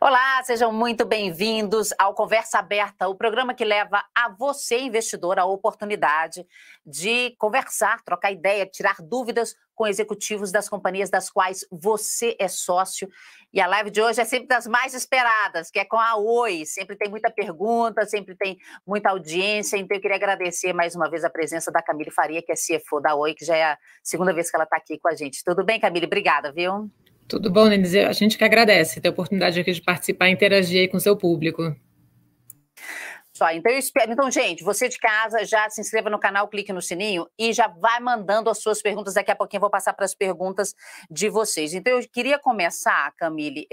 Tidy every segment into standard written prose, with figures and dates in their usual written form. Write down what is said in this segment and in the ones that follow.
Olá, sejam muito bem-vindos ao Conversa Aberta, o programa que leva a você, investidor, a oportunidade de conversar, trocar ideia, tirar dúvidas com executivos das companhias das quais você é sócio. E a live de hoje é sempre das mais esperadas, que é com a Oi. Sempre tem muita pergunta, sempre tem muita audiência, então eu queria agradecer mais uma vez a presença da Camille Faria, que é CFO da Oi, que já é a segunda vez que ela está aqui com a gente. Tudo bem, Camille? Obrigada, viu? Tudo bom, Denise? A gente que agradece ter a oportunidade aqui de participar e interagir aí com o seu público. Só, então eu espero. Então, gente, você de casa, já se inscreva no canal, clique no sininho e já vai mandando as suas perguntas. Daqui a pouquinho eu vou passar para as perguntas de vocês. Então, eu queria começar, Camille,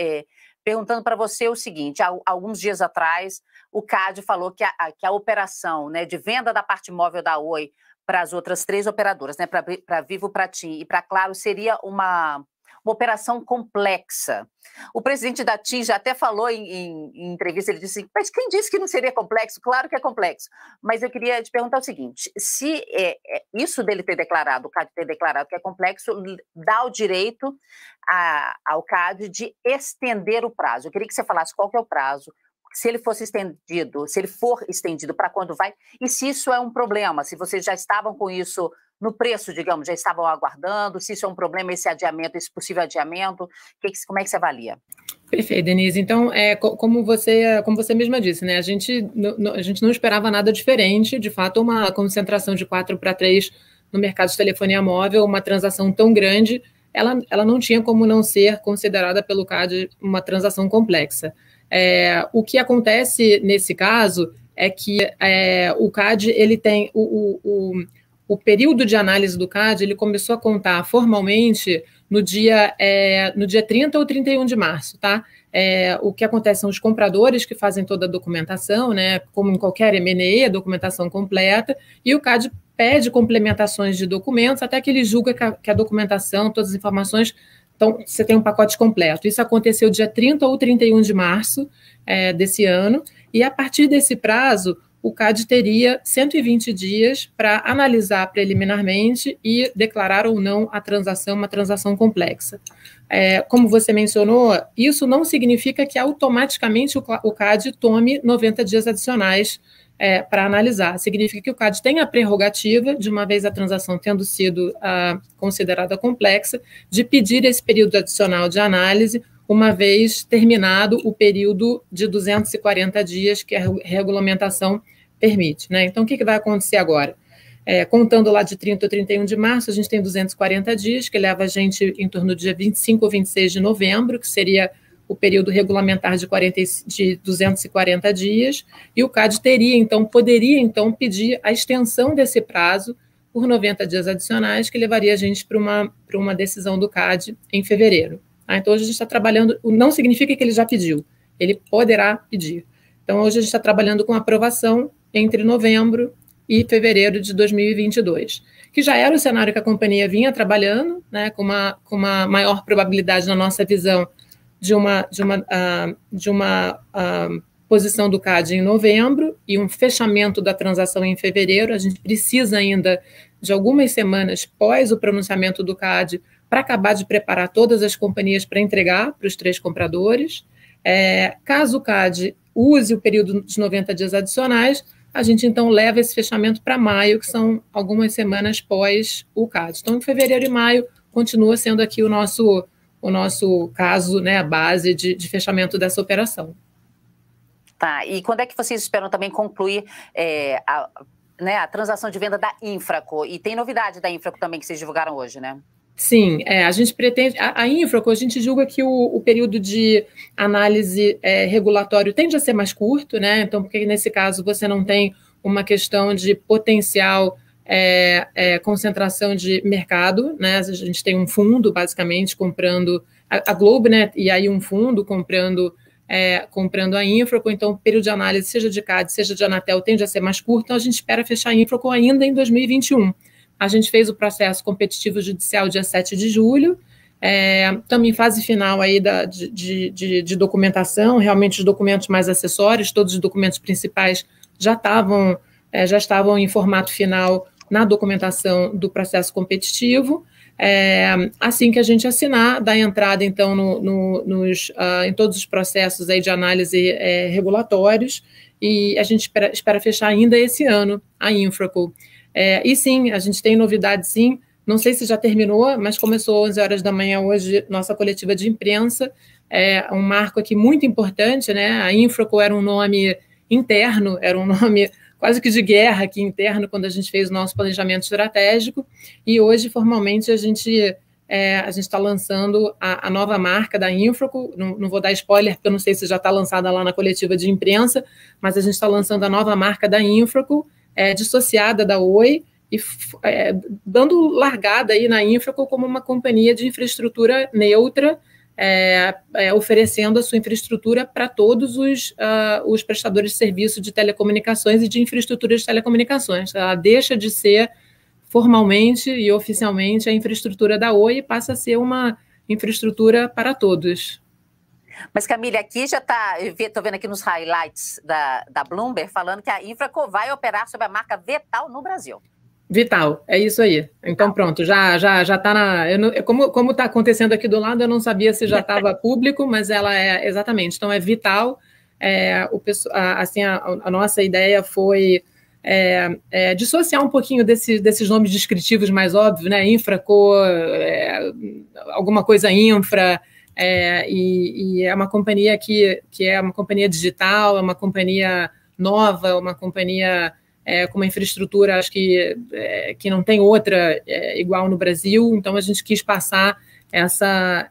perguntando para você o seguinte: há alguns dias atrás, o CAD falou que a operação, né, de venda da parte móvel da Oi para as outras três operadoras, né, para Vivo, para TIM e para Claro, seria uma operação complexa. O presidente da TIM já até falou em entrevista, ele disse, mas quem disse que não seria complexo? Claro que é complexo. Mas eu queria te perguntar o seguinte, se isso dele ter declarado, o CAD ter declarado que é complexo, dá o direito ao CAD de estender o prazo. Eu queria que você falasse qual que é o prazo, se ele fosse estendido, se ele for estendido, para quando vai, e se isso é um problema, se vocês já estavam com isso no preço, digamos, já estavam aguardando, se isso é um problema, esse adiamento, esse possível adiamento, como é que você avalia? Perfeito, Denise. Então, como você mesma disse, né? A gente não esperava nada diferente, de fato, uma concentração de 4-3 no mercado de telefonia móvel, uma transação tão grande, ela não tinha como não ser considerada pelo CAD uma transação complexa. O que acontece nesse caso é que o CAD ele tem o período de análise do CAD, ele começou a contar formalmente no dia 30 ou 31 de março, tá? O que acontece são os compradores que fazem toda a documentação, né? Como em qualquer M&A, a documentação completa, e o CAD pede complementações de documentos até que ele julga que a documentação, todas as informações. Então, você tem um pacote completo. Isso aconteceu dia 30 ou 31 de março desse ano, e a partir desse prazo, o CAD teria 120 dias para analisar preliminarmente e declarar ou não a transação, uma transação complexa. Como você mencionou, isso não significa que automaticamente o CAD tome 90 dias adicionais para analisar. Significa que o CAD tem a prerrogativa, de uma vez a transação tendo sido considerada complexa, de pedir esse período adicional de análise, uma vez terminado o período de 240 dias que a regulamentação permite, né? Então, o que vai acontecer agora? Contando lá de 30 a 31 de março, a gente tem 240 dias, que leva a gente em torno do dia 25 ou 26 de novembro, que seria o período regulamentar de 240 dias, e o CAD poderia pedir a extensão desse prazo por 90 dias adicionais, que levaria a gente para uma decisão do CAD em fevereiro. Então, hoje a gente está trabalhando, não significa que ele já pediu, ele poderá pedir. Então, hoje a gente está trabalhando com aprovação entre novembro e fevereiro de 2022, que já era o cenário que a companhia vinha trabalhando, né, com uma maior probabilidade, na nossa visão, de uma posição do CAD em novembro e um fechamento da transação em fevereiro. A gente precisa ainda de algumas semanas pós o pronunciamento do CAD para acabar de preparar todas as companhias para entregar para os três compradores. Caso o CAD use o período de 90 dias adicionais, a gente, então, leva esse fechamento para maio, que são algumas semanas pós o CAD. Então, em fevereiro e maio, continua sendo aqui o nosso caso, né, a base de fechamento dessa operação. Tá, e quando é que vocês esperam também concluir a transação de venda da Infraco? E tem novidade da Infraco também que vocês divulgaram hoje, né? Sim, a gente pretende. A Infraco, a gente julga que o período de análise regulatório tende a ser mais curto, né? Então, porque nesse caso você não tem uma questão de potencial concentração de mercado, né? A gente tem um fundo, basicamente, comprando a Globo, né? E aí um fundo comprando a Infraco. Então, o período de análise, seja de CAD, seja de Anatel, tende a ser mais curto. Então, a gente espera fechar a Infraco ainda em 2021. A gente fez o processo competitivo judicial dia 7 de julho, estamos em fase final aí de documentação, realmente os documentos mais acessórios, todos os documentos principais já estavam em formato final na documentação do processo competitivo. Assim que a gente assinar, dá entrada, então, em todos os processos aí de análise regulatórios, e a gente espera fechar ainda esse ano a Infraco. E sim, a gente tem novidade, sim. Não sei se já terminou, mas começou às 11 horas da manhã hoje nossa coletiva de imprensa. Um marco aqui muito importante, né? A Infraco era um nome interno, era um nome quase que de guerra aqui interno, quando a gente fez o nosso planejamento estratégico, e hoje, formalmente, a gente está lançando a nova marca da Infraco. Não vou dar spoiler, porque eu não sei se já está lançada lá na coletiva de imprensa, mas a gente está lançando a nova marca da Infraco, dissociada da Oi, e dando largada aí na Infraco como uma companhia de infraestrutura neutra, oferecendo a sua infraestrutura para todos os prestadores de serviço de telecomunicações e de infraestrutura de telecomunicações. Ela deixa de ser formalmente e oficialmente a infraestrutura da Oi e passa a ser uma infraestrutura para todos. Mas, Camille, aqui já está, estou vendo aqui nos highlights da Bloomberg, falando que a Infraco vai operar sob a marca Vital no Brasil. Vital, é isso aí. Então, pronto, já está na... Como está acontecendo aqui do lado, eu não sabia se já estava público, mas ela exatamente. Então, é Vital. A nossa ideia foi dissociar um pouquinho desses nomes descritivos mais óbvios, né? Infraco, alguma coisa infra, e é uma companhia que é uma companhia digital, é uma companhia nova, uma companhia com uma infraestrutura, acho que não tem outra igual no Brasil. Então a gente quis passar essa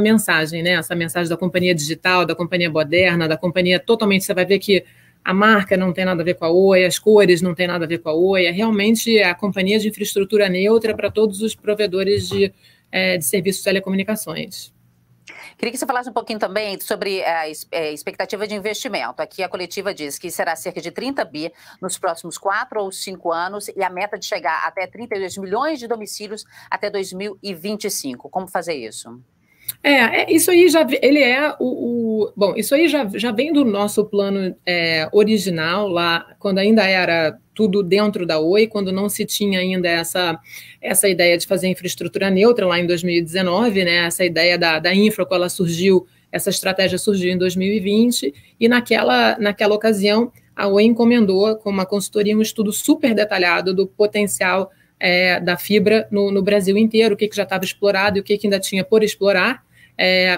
mensagem, né? Essa mensagem da companhia digital, da companhia moderna, da companhia totalmente, você vai ver que a marca não tem nada a ver com a Oi, as cores não tem nada a ver com a Oi, é realmente a companhia de infraestrutura neutra para todos os provedores de serviços de telecomunicações. Queria que você falasse um pouquinho também sobre a expectativa de investimento. Aqui a coletiva diz que será cerca de 30 bi nos próximos 4 ou 5 anos e a meta de chegar até 32 milhões de domicílios até 2025. Como fazer isso? Isso aí bom, isso aí já vem do nosso plano original lá, quando ainda era tudo dentro da Oi, quando não se tinha ainda essa ideia de fazer infraestrutura neutra lá em 2019, né? Essa ideia da Infraco, essa estratégia surgiu em 2020, e naquela ocasião a Oi encomendou com uma consultoria um estudo super detalhado do potencial da fibra no Brasil inteiro, o que já estava explorado e o que ainda tinha por explorar.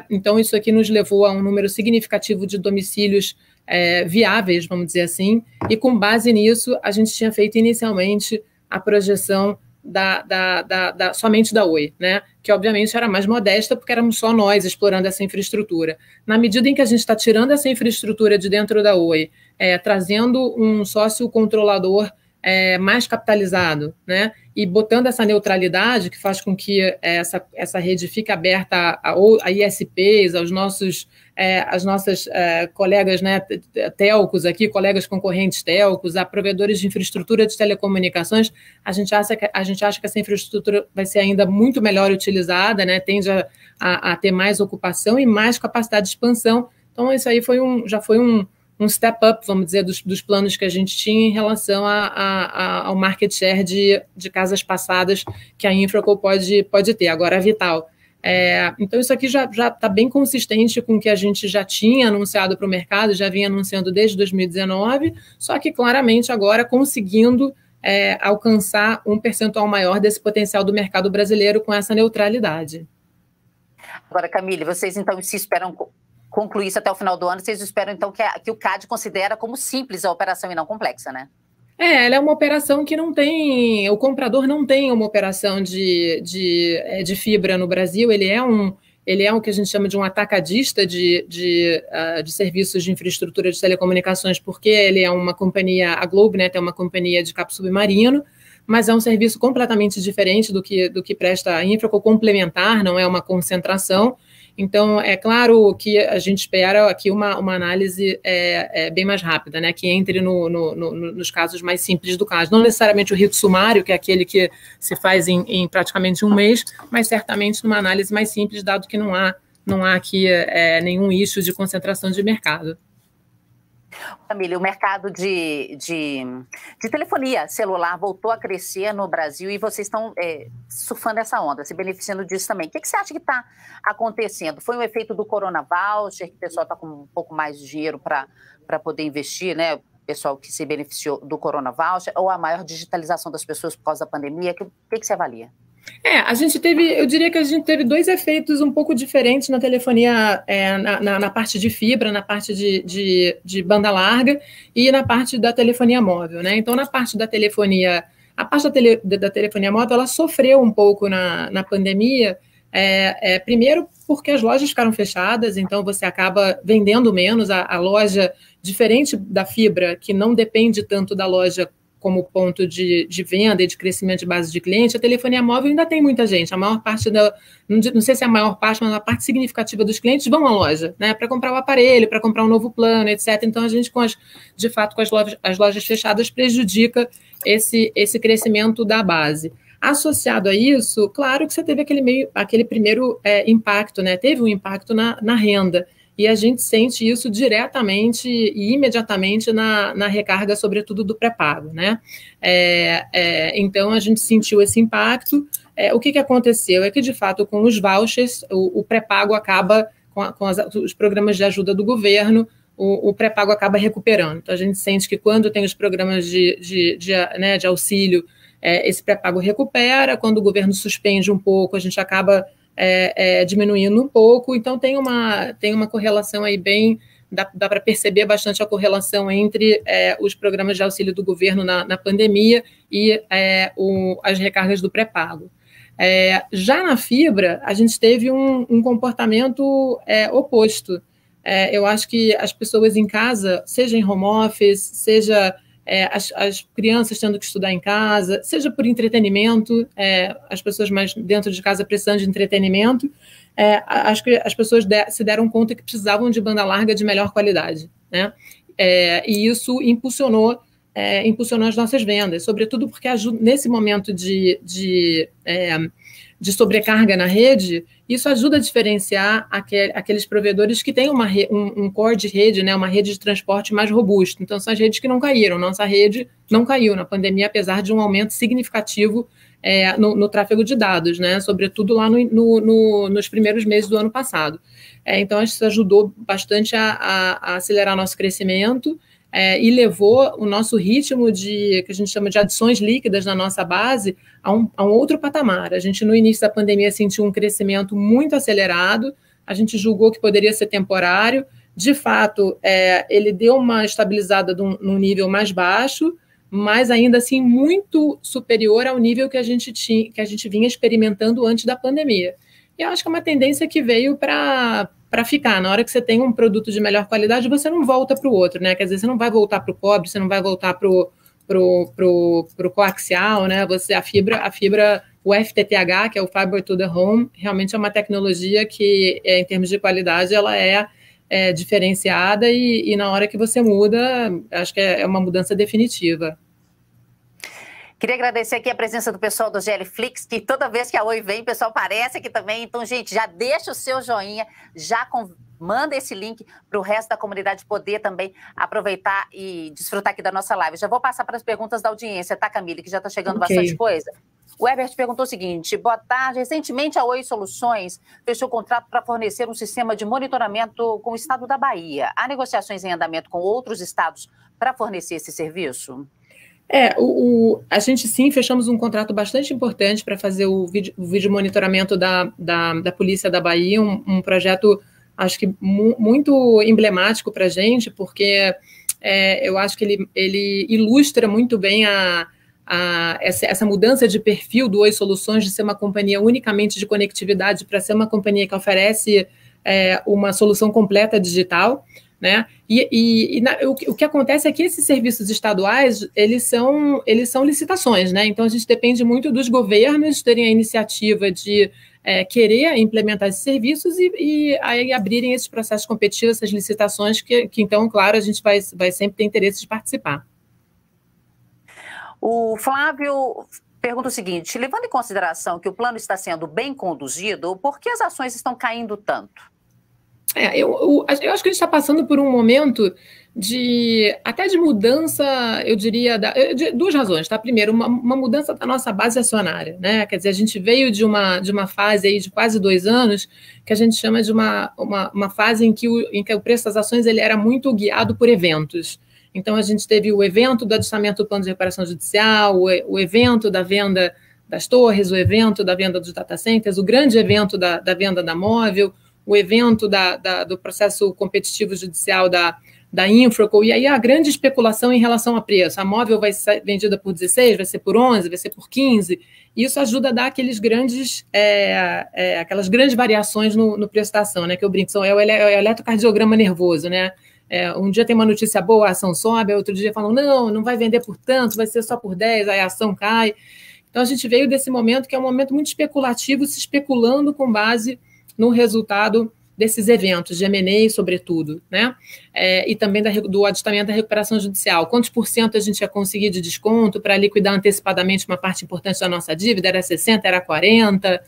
Então, isso aqui nos levou a um número significativo de domicílios viáveis, vamos dizer assim, e com base nisso, a gente tinha feito inicialmente a projeção somente da Oi, né? Que obviamente era mais modesta, porque éramos só nós explorando essa infraestrutura. Na medida em que a gente está tirando essa infraestrutura de dentro da Oi, trazendo um sócio controlador mais capitalizado, né? E botando essa neutralidade que faz com que essa rede fique aberta a ISPs, às nossas colegas, né, telcos aqui, colegas concorrentes telcos, a provedores de infraestrutura de telecomunicações. A gente acha que essa infraestrutura vai ser ainda muito melhor utilizada, né? Tende a ter mais ocupação e mais capacidade de expansão. Então, isso aí já foi um step up, vamos dizer, dos planos que a gente tinha em relação ao market share de casas passadas que a Infraco pode ter. Agora, a Vital. Então, isso aqui já está bem consistente com o que a gente já tinha anunciado para o mercado, já vinha anunciando desde 2019, só que claramente agora conseguindo alcançar um percentual maior desse potencial do mercado brasileiro com essa neutralidade. Agora, Camille, vocês então se esperam concluir isso até o final do ano, vocês esperam então que o CAD considera como simples a operação e não complexa, né? Ela é uma operação que não tem, o comprador não tem uma operação de fibra no Brasil, ele é o que a gente chama de um atacadista de serviços de infraestrutura de telecomunicações, porque ele é uma companhia, a Globnet é uma companhia de cabo submarino, mas é um serviço completamente diferente do que presta a Infraco, complementar, não é uma concentração. Então, é claro que a gente espera aqui uma análise bem mais rápida, né, que entre nos casos mais simples do caso. Não necessariamente o rito sumário, que é aquele que se faz em praticamente um mês, mas certamente numa análise mais simples, dado que não há aqui nenhum issue de concentração de mercado. Família, o mercado de telefonia celular voltou a crescer no Brasil e vocês estão surfando essa onda, se beneficiando disso também. O que você acha que está acontecendo? Foi um efeito do Corona Voucher, que o pessoal está com um pouco mais de dinheiro para poder investir, né? O pessoal que se beneficiou do Corona Voucher, ou a maior digitalização das pessoas por causa da pandemia? O que você avalia? A gente teve, eu diria que a gente teve dois efeitos um pouco diferentes na telefonia, na parte de fibra, na parte de banda larga e na parte da telefonia móvel, né? Então, na parte da telefonia, a parte da telefonia móvel, ela sofreu um pouco na pandemia, primeiro porque as lojas ficaram fechadas, então você acaba vendendo menos, a loja, diferente da fibra, que não depende tanto da loja como ponto de venda e de crescimento de base de cliente, a telefonia móvel ainda tem muita gente. A maior parte não sei se é a maior parte, mas a parte significativa dos clientes vão à loja, né, para comprar o aparelho, para comprar um novo plano, etc. Então, a gente, de fato, com as lojas fechadas, prejudica esse crescimento da base. Associado a isso, claro que você teve aquele primeiro impacto, né? Teve um impacto na renda. E a gente sente isso diretamente e imediatamente na recarga, sobretudo do pré-pago, né? Então, a gente sentiu esse impacto. O que aconteceu é que, de fato, com os vouchers, o pré-pago acaba, com os programas de ajuda do governo, o pré-pago acaba recuperando. Então, a gente sente que quando tem os programas de auxílio, esse pré-pago recupera. Quando o governo suspende um pouco, a gente acaba diminuindo um pouco. Então, tem uma correlação aí dá para perceber bastante a correlação entre os programas de auxílio do governo na pandemia e as recargas do pré-pago. Já na fibra, a gente teve um comportamento oposto. Eu acho que as pessoas em casa, seja em home office, seja as crianças tendo que estudar em casa, seja por entretenimento, as pessoas mais dentro de casa precisando de entretenimento, acho que as pessoas se deram conta que precisavam de banda larga de melhor qualidade, né? E isso impulsionou as nossas vendas, sobretudo porque nesse momento de sobrecarga na rede, isso ajuda a diferenciar aqueles provedores que têm um core de rede, né, uma rede de transporte mais robusto. Então, são as redes que não caíram. Nossa rede não caiu na pandemia, apesar de um aumento significativo no tráfego de dados, né, sobretudo lá nos primeiros meses do ano passado. Então, isso ajudou bastante a acelerar nosso crescimento, e levou o nosso ritmo que a gente chama de adições líquidas na nossa base a um outro patamar. A gente, no início da pandemia, sentiu um crescimento muito acelerado, a gente julgou que poderia ser temporário. De fato, ele deu uma estabilizada num nível mais baixo, mas ainda assim muito superior ao nível que a gente vinha experimentando antes da pandemia. E eu acho que é uma tendência que veio para ficar. Na hora que você tem um produto de melhor qualidade, você não volta para o outro, né? Quer dizer, você não vai voltar para o cobre, você não vai voltar para o coaxial, né? A fibra, o FTTH, que é o Fiber to the Home, realmente é uma tecnologia que, em termos de qualidade, ela é diferenciada e na hora que você muda, acho que é uma mudança definitiva. Queria agradecer aqui a presença do pessoal do GLFlix, que toda vez que a Oi vem, o pessoal aparece aqui também. Então, gente, já deixa o seu joinha, manda esse link para o resto da comunidade poder também aproveitar e desfrutar aqui da nossa live. Já vou passar para as perguntas da audiência, tá, Camille? Que já está chegando bastante coisa. O Herbert perguntou o seguinte: boa tarde. Recentemente, a Oi Soluções fechou contrato para fornecer um sistema de monitoramento com o estado da Bahia. Há negociações em andamento com outros estados para fornecer esse serviço? A gente sim fechamos um contrato bastante importante para fazer o vídeo monitoramento da Polícia da Bahia, um projeto, acho que muito emblemático para a gente, porque eu acho que ele ilustra muito bem essa mudança de perfil do Oi Soluções, de ser uma companhia unicamente de conectividade para ser uma companhia que oferece uma solução completa digital, né? O que acontece é que esses serviços estaduais, eles são licitações, né? Então, a gente depende muito dos governos terem a iniciativa de querer implementar esses serviços e aí abrirem esses processos competitivos, essas licitações, que então, claro, a gente vai sempre ter interesse de participar. O Flávio pergunta o seguinte: levando em consideração que o plano está sendo bem conduzido, por que as ações estão caindo tanto? Eu acho que a gente está passando por um momento até de mudança, eu diria, de duas razões, tá? Primeiro, uma mudança da nossa base acionária, né? Quer dizer, a gente veio de uma fase aí de quase 2 anos, que a gente chama de uma fase em que o preço das ações ele era muito guiado por eventos. Então, a gente teve o evento do adestamento do plano de recuperação judicial, o evento da venda das torres, o evento da venda dos data centers, o grande evento da venda da móvel, o evento do processo competitivo judicial da Infraco, e aí a grande especulação em relação a preço. A móvel vai ser vendida por 16, vai ser por 11, vai ser por 15, e isso ajuda a dar aquelas grandes variações no preço da ação, né, que eu brinco, é o eletrocardiograma nervoso, né? Um dia tem uma notícia boa, a ação sobe, outro dia falam, não vai vender por tanto, vai ser só por 10, aí a ação cai. Então a gente veio desse momento que é um momento muito especulativo, se especulando com base no resultado desses eventos, de M&A, sobretudo, né? E também do adestamento da recuperação judicial. Quantos % a gente ia conseguir de desconto para liquidar antecipadamente uma parte importante da nossa dívida? Era 60%, era 40%.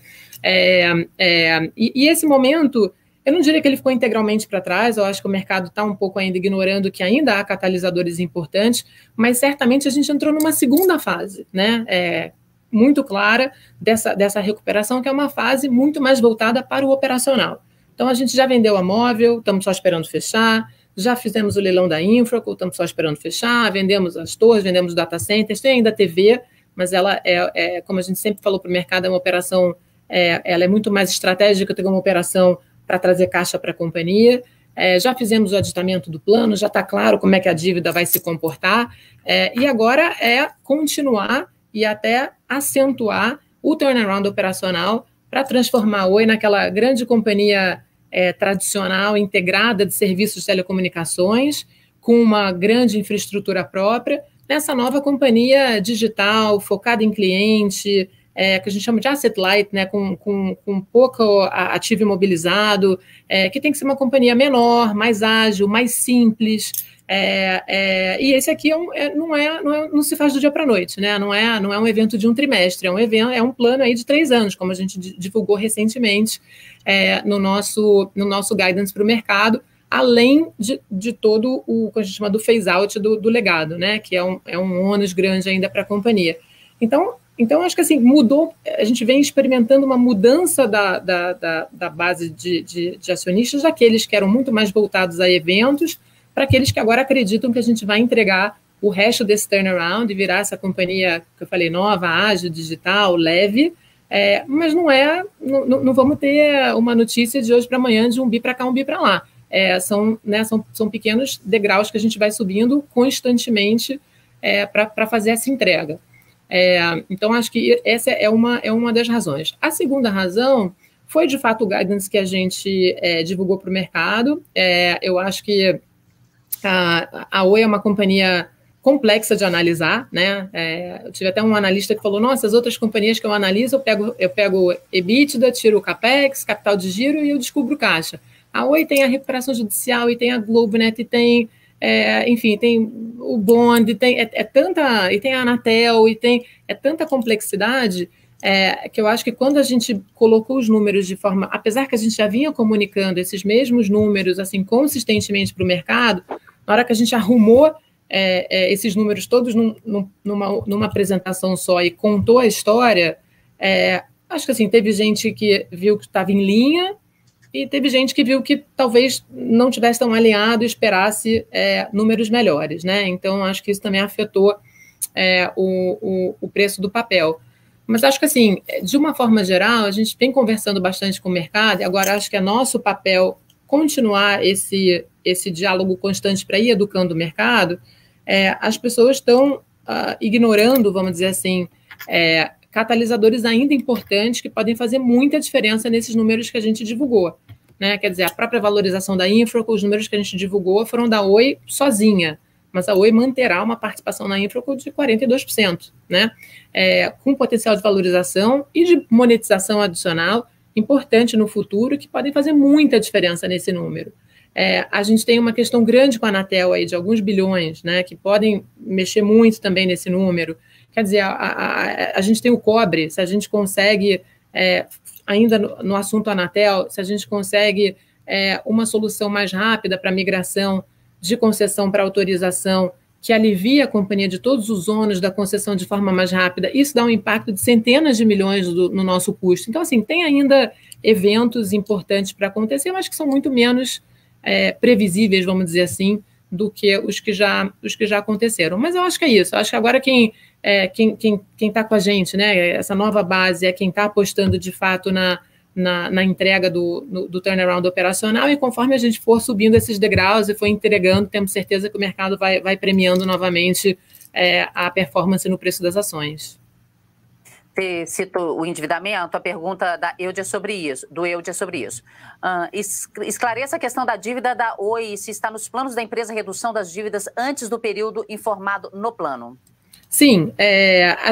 E esse momento, eu não diria que ele ficou integralmente para trás, eu acho que o mercado está um pouco ainda ignorando que ainda há catalisadores importantes, mas certamente a gente entrou numa segunda fase, né? Muito clara dessa recuperação, que é uma fase muito mais voltada para o operacional. Então, a gente já vendeu a móvel, estamos só esperando fechar, já fizemos o leilão da Infraco, estamos só esperando fechar, vendemos as torres, vendemos data centers, tem ainda a TV, mas ela como a gente sempre falou para o mercado, é uma operação, ela é muito mais estratégica do que uma operação para trazer caixa para a companhia. Já fizemos o adestamento do plano, já está claro como é que a dívida vai se comportar, e agora é continuar e até acentuar o turnaround operacional para transformar a Oi naquela grande companhia tradicional, integrada de serviços de telecomunicações, com uma grande infraestrutura própria, nessa nova companhia digital, focada em cliente, que a gente chama de asset light, né, com pouco ativo imobilizado, que tem que ser uma companhia menor, mais ágil, mais simples. E esse aqui não se faz do dia para a noite, né? Não é um evento de um trimestre, é um plano aí de 3 anos, como a gente divulgou recentemente no nosso guidance para o mercado, além de todo o que a gente chama do phase-out do legado, né? Que é um ônus grande ainda para a companhia. Então, acho que assim, mudou, a gente vem experimentando uma mudança da base de acionistas, daqueles que eram muito mais voltados a eventos, para aqueles que agora acreditam que a gente vai entregar o resto desse turnaround e virar essa companhia que eu falei, nova, ágil, digital, leve, mas não vamos ter uma notícia de hoje para amanhã de um bi para cá, um bi para lá. São pequenos degraus que a gente vai subindo constantemente para fazer essa entrega. Então, acho que essa é uma das razões. A segunda razão foi, de fato, o guidance que a gente divulgou para o mercado. Eu acho que a Oi é uma companhia complexa de analisar, né? Eu tive até um analista que falou, nossa, as outras companhias que eu analiso, eu pego EBITDA, tiro o CAPEX, capital de giro e eu descubro caixa. A Oi tem a recuperação judicial e tem a Globonet e tem, enfim, tem o Bond, e tem a Anatel, e tem tanta complexidade que eu acho que quando a gente colocou os números de forma, apesar que a gente já vinha comunicando esses mesmos números assim consistentemente para o mercado, na hora que a gente arrumou esses números todos numa apresentação só e contou a história, acho que assim, teve gente que viu que estava em linha e teve gente que viu que talvez não tivesse tão alinhado e esperasse números melhores, né? Então, acho que isso também afetou o preço do papel. Mas acho que, assim, de uma forma geral, a gente vem conversando bastante com o mercado e agora acho que é nosso papel continuar esse diálogo constante para ir educando o mercado. As pessoas estão ignorando, vamos dizer assim, catalisadores ainda importantes que podem fazer muita diferença nesses números que a gente divulgou, né? Quer dizer, a própria valorização da Infraco, os números que a gente divulgou foram da Oi sozinha, mas a Oi manterá uma participação na Infraco de 42%, né? Com potencial de valorização e de monetização adicional importante no futuro, que podem fazer muita diferença nesse número. A gente tem uma questão grande com a Anatel aí, de alguns bilhões, né, que podem mexer muito também nesse número. Quer dizer, a gente tem o cobre, se a gente consegue, ainda no assunto Anatel, se a gente consegue uma solução mais rápida para migração de concessão para autorização, que alivia a companhia de todos os ônus da concessão de forma mais rápida. Isso dá um impacto de centenas de milhões no nosso custo. Então, assim, tem ainda eventos importantes para acontecer, mas que são muito menos previsíveis, vamos dizer assim, do que os que já aconteceram. Mas eu acho que é isso. Eu acho que agora quem está com a gente, né, essa nova base, é quem está apostando de fato na entrega do turnaround operacional, e conforme a gente for subindo esses degraus e for entregando, temos certeza que o mercado vai premiando novamente a performance no preço das ações. Você citou o endividamento, a pergunta da Eudia sobre isso, esclareça a questão da dívida da Oi, se está nos planos da empresa a redução das dívidas antes do período informado no plano. Sim,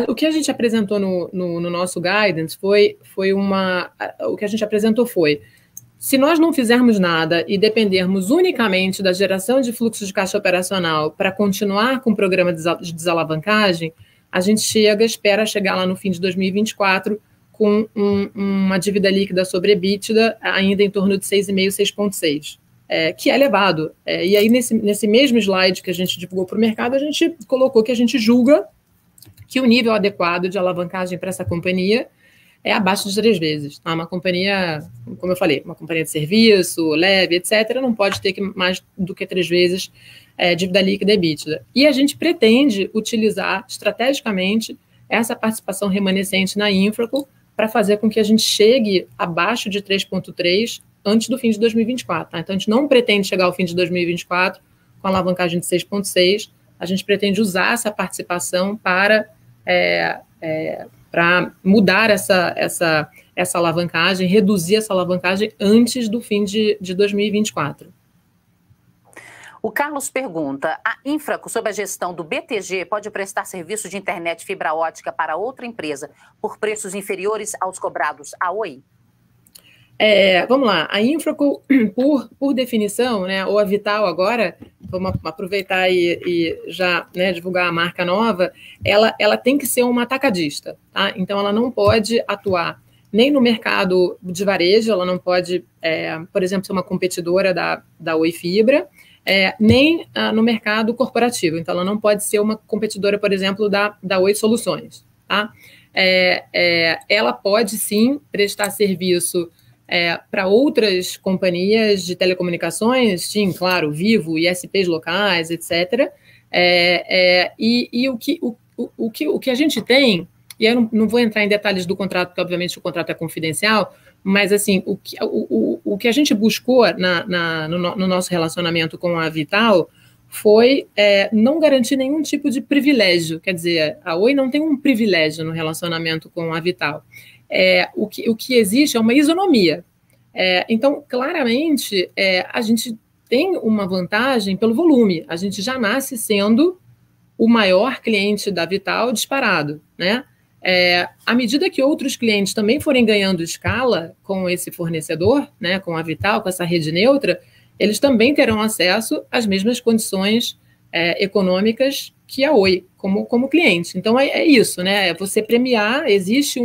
o que a gente apresentou no nosso guidance o que a gente apresentou foi, se nós não fizermos nada e dependermos unicamente da geração de fluxo de caixa operacional para continuar com o programa de desalavancagem, a gente espera chegar lá no fim de 2024 com uma dívida líquida sobre EBITDA ainda em torno de 6,5, 6,6. Que é elevado. E aí, nesse mesmo slide que a gente divulgou para o mercado, a gente colocou que a gente julga que o nível adequado de alavancagem para essa companhia é abaixo de 3 vezes. Tá? Uma companhia, como eu falei, uma companhia de serviço, leve, etc., não pode ter mais do que 3 vezes dívida líquida e EBITDA. E a gente pretende utilizar estrategicamente essa participação remanescente na Infraco para fazer com que a gente chegue abaixo de 3,3 antes do fim de 2024. Tá? Então, a gente não pretende chegar ao fim de 2024 com a alavancagem de 6,6. A gente pretende usar essa participação para mudar essa alavancagem, reduzir essa alavancagem antes do fim de 2024. O Carlos pergunta, a Infraco, sob a gestão do BTG, pode prestar serviço de internet fibra ótica para outra empresa por preços inferiores aos cobrados à Oi? Vamos lá, a Infraco, por definição, né, ou a Vital agora, vamos aproveitar e já, né, divulgar a marca nova, ela tem que ser uma atacadista, tá? Então ela não pode atuar nem no mercado de varejo, ela não pode, por exemplo, ser uma competidora da Oi Fibra, nem no mercado corporativo. Então ela não pode ser uma competidora, por exemplo, da Oi Soluções, tá? Ela pode sim prestar serviço para outras companhias de telecomunicações, TIM, claro, Vivo, ISPs locais, etc. E o que a gente tem, e eu não vou entrar em detalhes do contrato, porque obviamente o contrato é confidencial, mas assim, o que a gente buscou no nosso relacionamento com a Vital foi não garantir nenhum tipo de privilégio. Quer dizer, a Oi não tem um privilégio no relacionamento com a Vital. O que existe é uma isonomia. Então, claramente, a gente tem uma vantagem pelo volume. A gente já nasce sendo o maior cliente da Vital disparado, né? À medida que outros clientes também forem ganhando escala com esse fornecedor, né, com a Vital, com essa rede neutra, eles também terão acesso às mesmas condições econômicas que a Oi, como cliente. Então, é isso, né? Você premiar, existe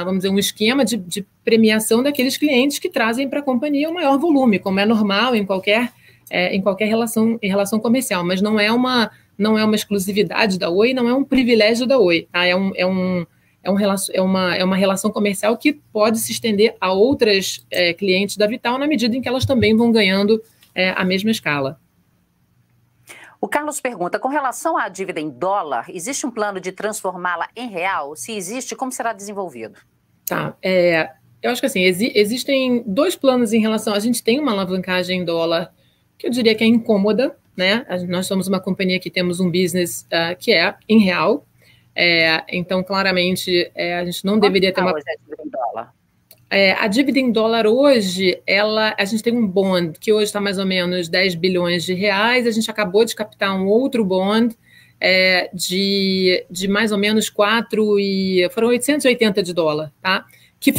vamos dizer, um esquema de premiação daqueles clientes que trazem para a companhia o maior volume, como é normal em qualquer relação comercial, mas não é uma exclusividade da Oi, não é um privilégio da Oi, tá? É uma relação comercial que pode se estender a outras clientes da Vital na medida em que elas também vão ganhando a mesma escala. O Carlos pergunta, com relação à dívida em dólar, existe um plano de transformá-la em real? Se existe, como será desenvolvido? Tá, eu acho que assim, existem 2 planos em relação, a gente tem uma alavancagem em dólar que eu diria que é incômoda, né? Nós somos uma companhia que temos um business que é em real, então claramente a gente não deveria ter uma... Hoje a dívida em dólar? A dívida em dólar hoje, a gente tem um bond que hoje está mais ou menos 10 bilhões de reais, a gente acabou de captar um outro bond de mais ou menos foram 880 de dólar, tá? Que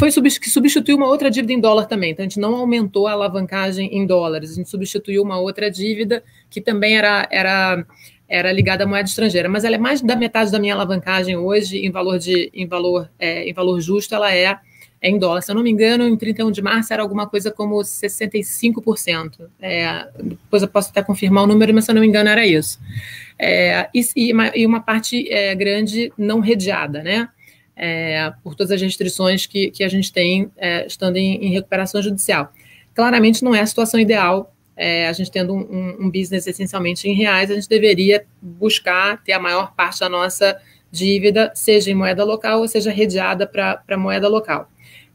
substituiu uma outra dívida em dólar também, então a gente não aumentou a alavancagem em dólares, a gente substituiu uma outra dívida que também era ligada à moeda estrangeira, mas ela é mais da metade da minha alavancagem hoje, em valor justo, ela é em dólar. Se eu não me engano, em 31 de março era alguma coisa como 65%. Depois eu posso até confirmar o número, mas se eu não me engano era isso. E uma parte grande não redeada, né? Por todas as restrições que a gente tem estando em recuperação judicial. Claramente não é a situação ideal. A gente tendo um business essencialmente em reais, a gente deveria buscar ter a maior parte da nossa dívida, seja em moeda local ou seja redeada para moeda local,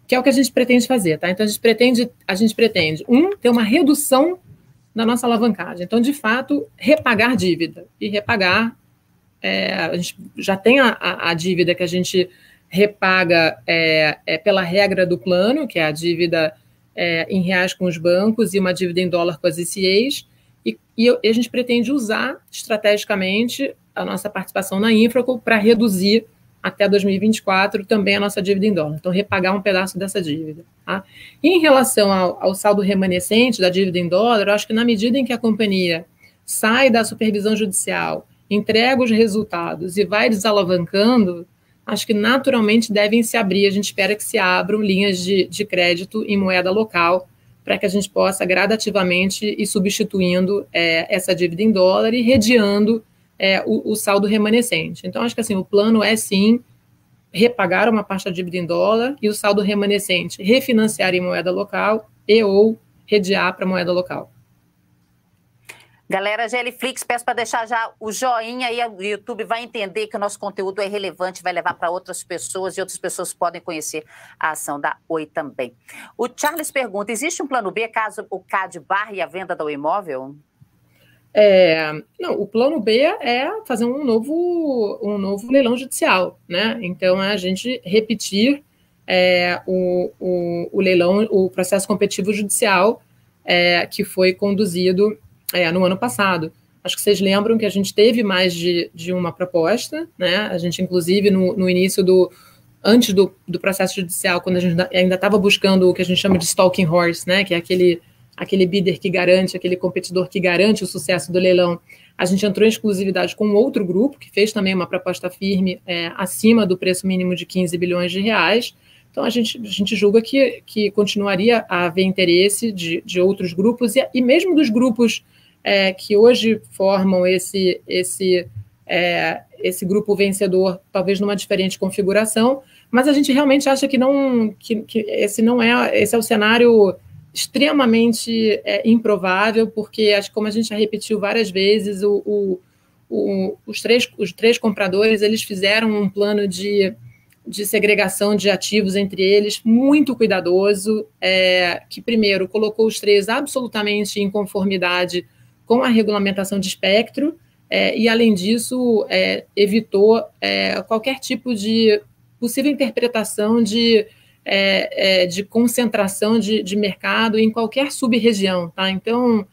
que é o que a gente pretende fazer, tá? Então a gente pretende ter uma redução da nossa alavancagem. Então, de fato, repagar dívida. E repagar, a gente já tem a dívida que a gente repaga pela regra do plano, que é a dívida em reais com os bancos e uma dívida em dólar com as ICAs, e a gente pretende usar estrategicamente a nossa participação na Infraco para reduzir até 2024 também a nossa dívida em dólar. Então, repagar um pedaço dessa dívida. Tá? E em relação ao saldo remanescente da dívida em dólar, eu acho que na medida em que a companhia sai da supervisão judicial, entrega os resultados e vai desalavancando, acho que naturalmente devem se abrir, a gente espera que se abram linhas de crédito em moeda local, para que a gente possa gradativamente ir substituindo essa dívida em dólar e redeando o saldo remanescente. Então, acho que assim, o plano é sim repagar uma parte da dívida em dólar e o saldo remanescente refinanciar em moeda local e ou redear para moeda local. Galera, Geliflix, peço para deixar já o joinha aí, o YouTube vai entender que o nosso conteúdo é relevante, vai levar para outras pessoas e outras pessoas podem conhecer a ação da Oi também. O Charles pergunta, existe um plano B caso o CAD barre a venda do imóvel? Não, o plano B é fazer um novo leilão judicial, né? Então, é a gente repetir o leilão, o processo competitivo judicial que foi conduzido no ano passado. Acho que vocês lembram que a gente teve mais de uma proposta, né? A gente, inclusive, no início antes do processo judicial, quando a gente ainda estava buscando o que a gente chama de stalking horse, né? Que é aquele bidder que garante, aquele competidor que garante o sucesso do leilão, a gente entrou em exclusividade com outro grupo, que fez também uma proposta firme acima do preço mínimo de 15 bilhões de reais. Então, a gente julga que continuaria a haver interesse de outros grupos, e mesmo dos grupos que hoje formam esse grupo vencedor, talvez numa diferente configuração, mas a gente realmente acha que esse é o cenário extremamente improvável, porque como a gente já repetiu várias vezes, os três compradores eles fizeram um plano de segregação de ativos entre eles muito cuidadoso, que primeiro colocou os três absolutamente em conformidade com a regulamentação de espectro, e além disso evitou qualquer tipo de possível interpretação de concentração de mercado em qualquer sub-região, tá? Então,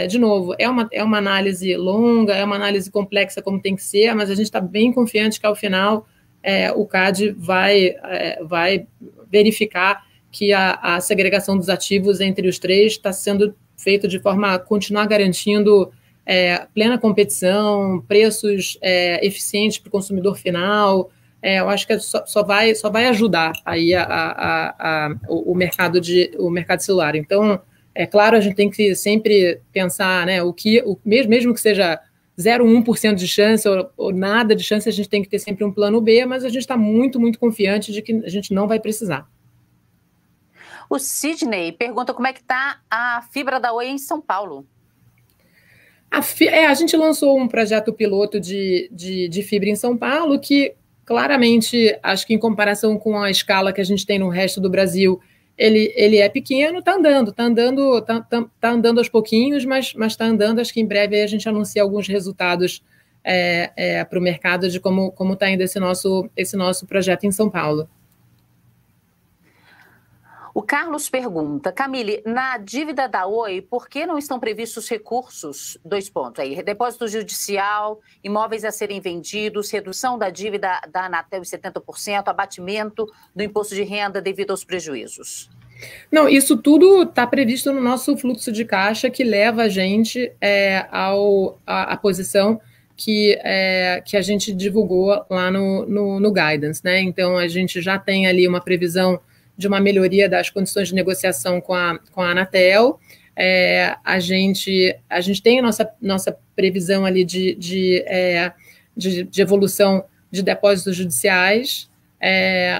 de novo, é uma análise longa, é uma análise complexa como tem que ser, mas a gente está bem confiante que ao final o CAD vai verificar que a segregação dos ativos entre os três está sendo feita de forma a continuar garantindo plena competição, preços eficientes para o consumidor final. Eu acho que só vai ajudar aí o mercado celular. Então, é claro, a gente tem que sempre pensar, né, mesmo que seja 0,1% de chance ou nada de chance, a gente tem que ter sempre um plano B, mas a gente está muito, muito confiante de que a gente não vai precisar. O Sidney pergunta como é que está a fibra da Oi em São Paulo. A gente lançou um projeto piloto de fibra em São Paulo que, claramente, acho que em comparação com a escala que a gente tem no resto do Brasil, ele é pequeno, está andando aos pouquinhos, mas está andando. Acho que em breve a gente anuncia alguns resultados para o mercado de como está indo esse nosso projeto em São Paulo. O Carlos pergunta, Camille, na dívida da Oi, por que não estão previstos recursos? 2 pontos aí, depósito judicial, imóveis a serem vendidos, redução da dívida da Anatel em 70%, abatimento do imposto de renda devido aos prejuízos. Não, isso tudo está previsto no nosso fluxo de caixa que leva a gente à posição que a gente divulgou lá no Guidance, né? Então, a gente já tem ali uma previsão de uma melhoria das condições de negociação com a Anatel. A gente tem a nossa previsão ali de evolução de depósitos judiciais,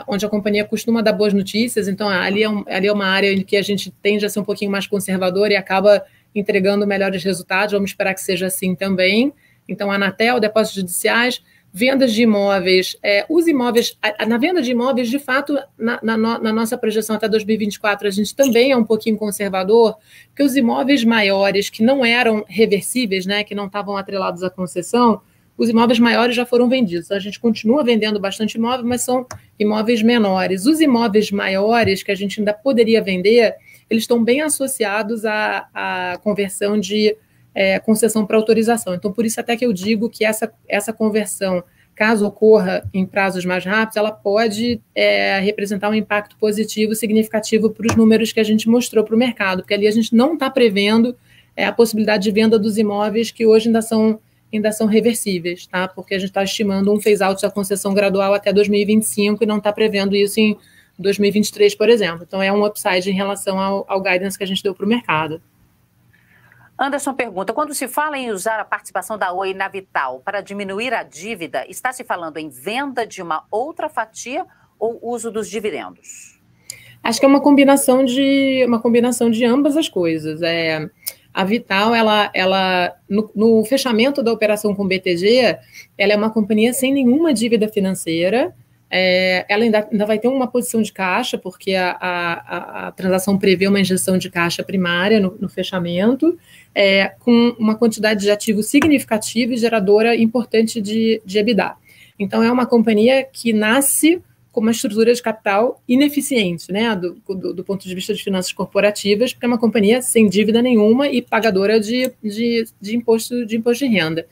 onde a companhia costuma dar boas notícias, então ali é uma área em que a gente tende a ser um pouquinho mais conservador e acaba entregando melhores resultados, vamos esperar que seja assim também. Então, a Anatel, depósitos judiciais, vendas de imóveis, os imóveis, na venda de imóveis, de fato, na nossa projeção até 2024, a gente também é um pouquinho conservador, porque os imóveis maiores, que não eram reversíveis, né, que não estavam atrelados à concessão, os imóveis maiores já foram vendidos. Então, a gente continua vendendo bastante imóvel, mas são imóveis menores. Os imóveis maiores, que a gente ainda poderia vender, eles estão bem associados à conversão de concessão para autorização. Então, por isso até que eu digo que essa conversão, caso ocorra em prazos mais rápidos, ela pode representar um impacto positivo significativo para os números que a gente mostrou para o mercado, porque ali a gente não está prevendo a possibilidade de venda dos imóveis que hoje ainda são reversíveis, tá? Porque a gente está estimando um phase-out da concessão gradual até 2025 e não está prevendo isso em 2023, por exemplo. Então, é um upside em relação ao guidance que a gente deu para o mercado. Anderson pergunta, quando se fala em usar a participação da Oi na Vital para diminuir a dívida, está se falando em venda de uma outra fatia ou uso dos dividendos? Acho que é uma combinação de ambas as coisas. A Vital, ela no fechamento da operação com o BTG, ela é uma companhia sem nenhuma dívida financeira. Ela ainda vai ter uma posição de caixa, porque a transação prevê uma injeção de caixa primária no fechamento, com uma quantidade de ativos significativa e geradora importante de EBITDA. Então, é uma companhia que nasce com uma estrutura de capital ineficiente, né, do ponto de vista de finanças corporativas, porque é uma companhia sem dívida nenhuma e pagadora de imposto de renda.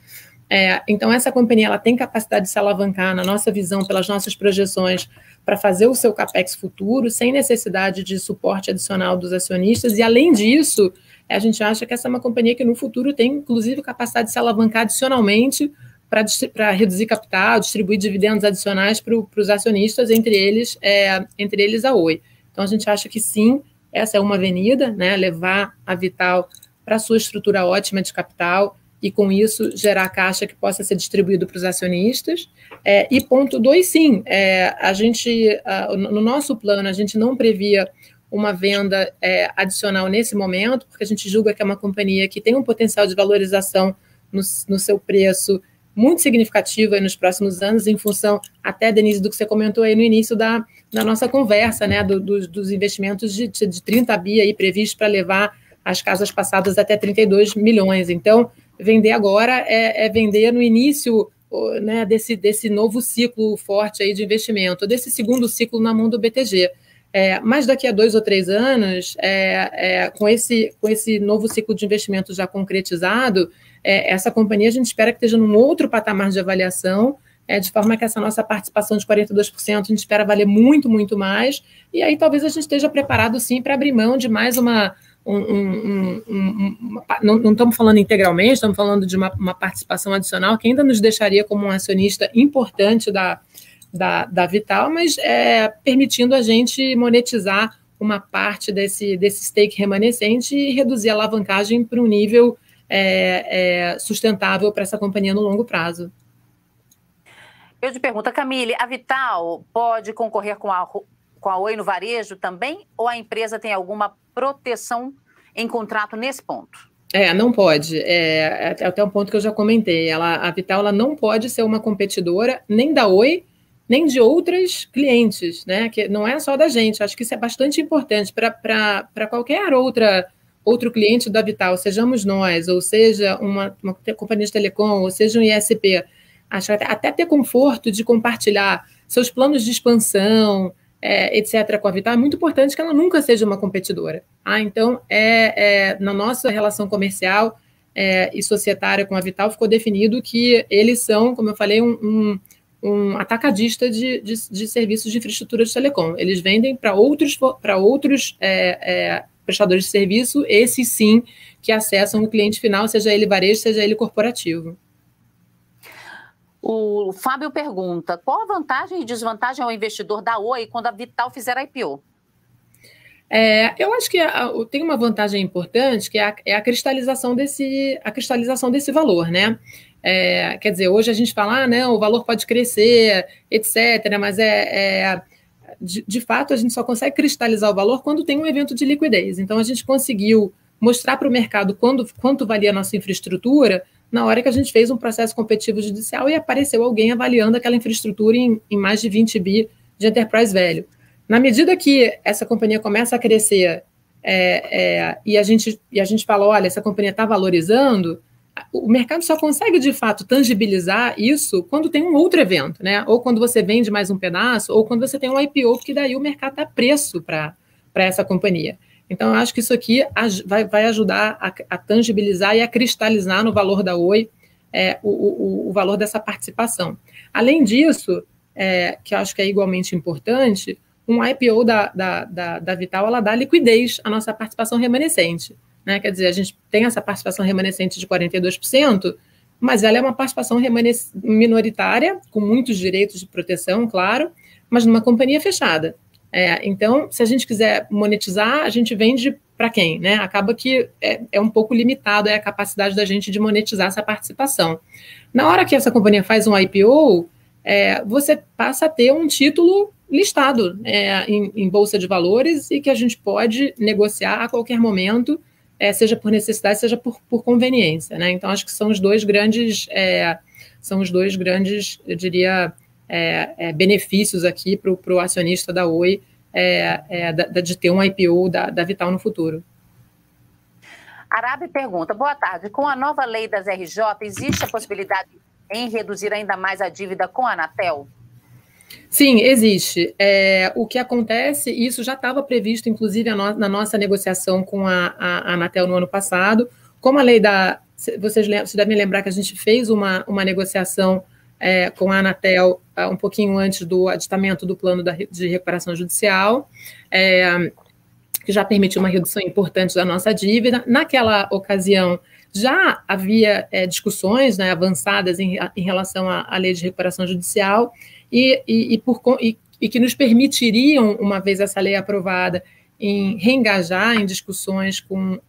Então, essa companhia ela tem capacidade de se alavancar, na nossa visão, pelas nossas projeções, para fazer o seu CAPEX futuro, sem necessidade de suporte adicional dos acionistas. E, além disso, a gente acha que essa é uma companhia que, no futuro, tem, inclusive, capacidade de se alavancar adicionalmente para reduzir capital, distribuir dividendos adicionais para os acionistas, entre eles a Oi. Então, a gente acha que, sim, essa é uma avenida, né, levar a Vital para a sua estrutura ótima de capital, e, com isso, gerar caixa que possa ser distribuído para os acionistas. E ponto 2, sim, no nosso plano, a gente não previa uma venda adicional nesse momento, porque a gente julga que é uma companhia que tem um potencial de valorização no seu preço muito significativo aí nos próximos anos, em função, até, Denise, do que você comentou aí no início da nossa conversa, né, dos investimentos de 30 bi aí previstos para levar as casas passadas até 32 milhões. Então, vender agora é vender no início, né, desse novo ciclo forte aí de investimento, desse segundo ciclo na mão do BTG. Mas daqui a 2 ou 3 anos, com esse novo ciclo de investimento já concretizado, essa companhia a gente espera que esteja num outro patamar de avaliação, de forma que essa nossa participação de 42% a gente espera valer muito, muito mais, e aí talvez a gente esteja preparado, sim, para abrir mão de mais uma... não estamos falando integralmente, estamos falando de uma participação adicional que ainda nos deixaria como um acionista importante da Vital, mas permitindo a gente monetizar uma parte desse stake remanescente e reduzir a alavancagem para um nível sustentável para essa companhia no longo prazo. Eu te pergunto, Camille, a Vital pode concorrer com a Oi no varejo também, ou a empresa tem alguma proteção em contrato nesse ponto? Não pode. Até um ponto que eu já comentei. A Vital ela não pode ser uma competidora nem da Oi, nem de outros clientes, né? Que não é só da gente. Acho que isso é bastante importante para qualquer outro cliente da Vital, sejamos nós, ou seja uma companhia de telecom, ou seja um ISP. Acho que até ter conforto de compartilhar seus planos de expansão, etc., com a Vital, é muito importante que ela nunca seja uma competidora. Então, na nossa relação comercial e societária com a Vital, ficou definido que eles são, como eu falei, um atacadista de serviços de infraestrutura de telecom. Eles vendem para outros prestadores de serviço, esses sim, que acessam o cliente final, seja ele varejo, seja ele corporativo. O Fábio pergunta, qual a vantagem e desvantagem ao investidor da Oi quando a Vital fizer IPO? Eu acho que tem uma vantagem importante, que é a cristalização desse valor, né? Quer dizer, hoje a gente fala, não, o valor pode crescer, etc., mas de fato, a gente só consegue cristalizar o valor quando tem um evento de liquidez. Então, a gente conseguiu mostrar para o mercado quanto valia a nossa infraestrutura na hora que a gente fez um processo competitivo judicial e apareceu alguém avaliando aquela infraestrutura em mais de 20 bi de enterprise value. Na medida que essa companhia começa a crescer e a gente fala, olha, essa companhia está valorizando, o mercado só consegue, de fato, tangibilizar isso quando tem um outro evento, né? Ou quando você vende mais um pedaço, ou quando você tem um IPO, que daí o mercado dá preço para essa companhia. Então, eu acho que isso aqui vai ajudar a tangibilizar e a cristalizar no valor da Oi o valor dessa participação. Além disso, que eu acho que é igualmente importante, um IPO da Vital, ela dá liquidez à nossa participação remanescente. Né? Quer dizer, a gente tem essa participação remanescente de 42%, mas ela é uma participação minoritária, com muitos direitos de proteção, claro, mas numa companhia fechada. Então, se a gente quiser monetizar, a gente vende para quem? Né? Acaba que é um pouco limitado a capacidade da gente de monetizar essa participação. Na hora que essa companhia faz um IPO, você passa a ter um título listado em Bolsa de Valores e que a gente pode negociar a qualquer momento, seja por necessidade, seja por conveniência. Né? Então, acho que são os dois grandes, eu diria, benefícios aqui para o acionista da Oi de ter um IPO da Vital no futuro. Arabi pergunta, boa tarde, com a nova lei das RJ, existe a possibilidade em reduzir ainda mais a dívida com a Anatel? Sim, existe. O que acontece, isso já estava previsto, inclusive, na nossa negociação com a Anatel no ano passado. Como a lei vocês devem lembrar que a gente fez uma negociação com a Anatel um pouquinho antes do aditamento do plano de recuperação judicial, que já permitiu uma redução importante da nossa dívida. Naquela ocasião, já havia discussões, né, avançadas em relação à lei de recuperação judicial e que nos permitiriam, uma vez essa lei aprovada, em reengajar em discussões com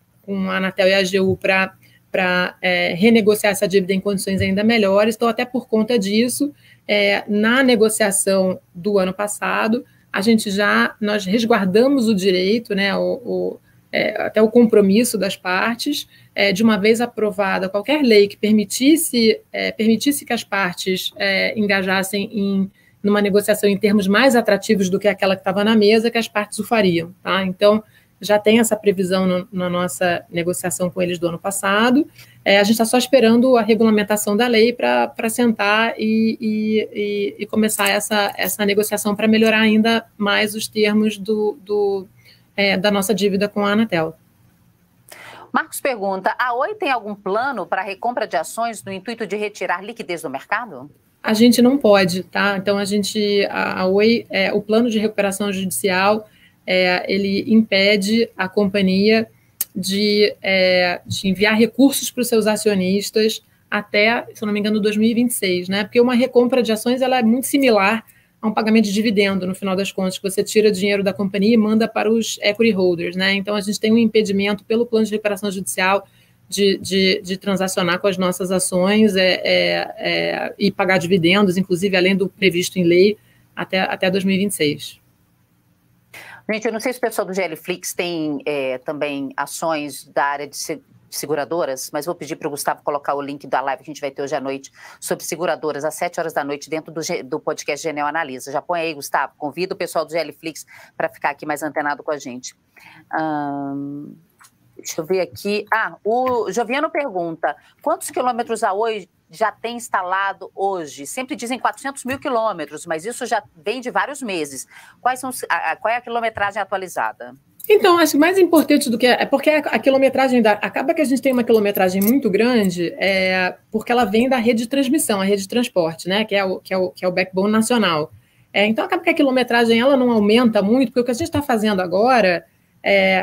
a Anatel e a AGU para renegociar essa dívida em condições ainda melhores. Então, até por conta disso, na negociação do ano passado, nós resguardamos o direito, né, até o compromisso das partes, de uma vez aprovada qualquer lei que permitisse que as partes engajassem numa negociação em termos mais atrativos do que aquela que estava na mesa, que as partes o fariam. Tá? Então, já tem essa previsão na nossa negociação com eles do ano passado. A gente está só esperando a regulamentação da lei para sentar e começar essa negociação para melhorar ainda mais os termos da nossa dívida com a Anatel. Marcos pergunta, a Oi tem algum plano para a recompra de ações no intuito de retirar liquidez do mercado? A gente não pode, tá? Então, a Oi, o plano de recuperação judicial, ele impede a companhia de enviar recursos para os seus acionistas até, se eu não me engano, 2026, né? Porque uma recompra de ações ela é muito similar a um pagamento de dividendo, no final das contas, que você tira dinheiro da companhia e manda para os equity holders, né? Então, a gente tem um impedimento pelo plano de recuperação judicial de transacionar com as nossas ações e pagar dividendos, inclusive além do previsto em lei, até 2026. Gente, eu não sei se o pessoal do GLFlix tem também ações da área de seguradoras, mas vou pedir para o Gustavo colocar o link da live que a gente vai ter hoje à noite sobre seguradoras, às 7 horas da noite, dentro do podcast Genial Analisa. Já põe aí, Gustavo. Convido o pessoal do GLFlix para ficar aqui mais antenado com a gente. Deixa eu ver aqui. O Joviano pergunta, quantos quilômetros a Oi já tem instalado hoje? Sempre dizem 400 mil quilômetros, mas isso já vem de vários meses. Qual é a quilometragem atualizada? Então, acho mais importante do que... porque a quilometragem... acaba que a gente tem uma quilometragem muito grande, porque ela vem da rede de transmissão, a rede de transporte, né, que é o backbone nacional. Então, acaba que a quilometragem ela não aumenta muito, porque o que a gente está fazendo agora...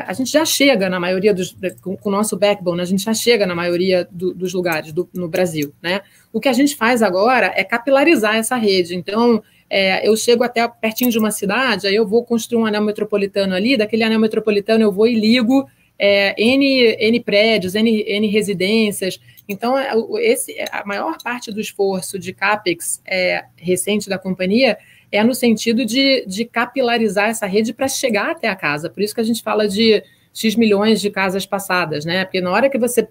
a gente já chega na maioria com o nosso backbone, a gente já chega na maioria dos lugares no Brasil, né? O que a gente faz agora é capilarizar essa rede. Então, eu chego até pertinho de uma cidade, aí eu vou construir um anel metropolitano ali, daquele anel metropolitano eu vou e ligo N prédios, N residências. Então, a maior parte do esforço de CAPEX recente da companhia é no sentido de capilarizar essa rede para chegar até a casa. Por isso que a gente fala de X milhões de casas passadas, né? Porque na hora que você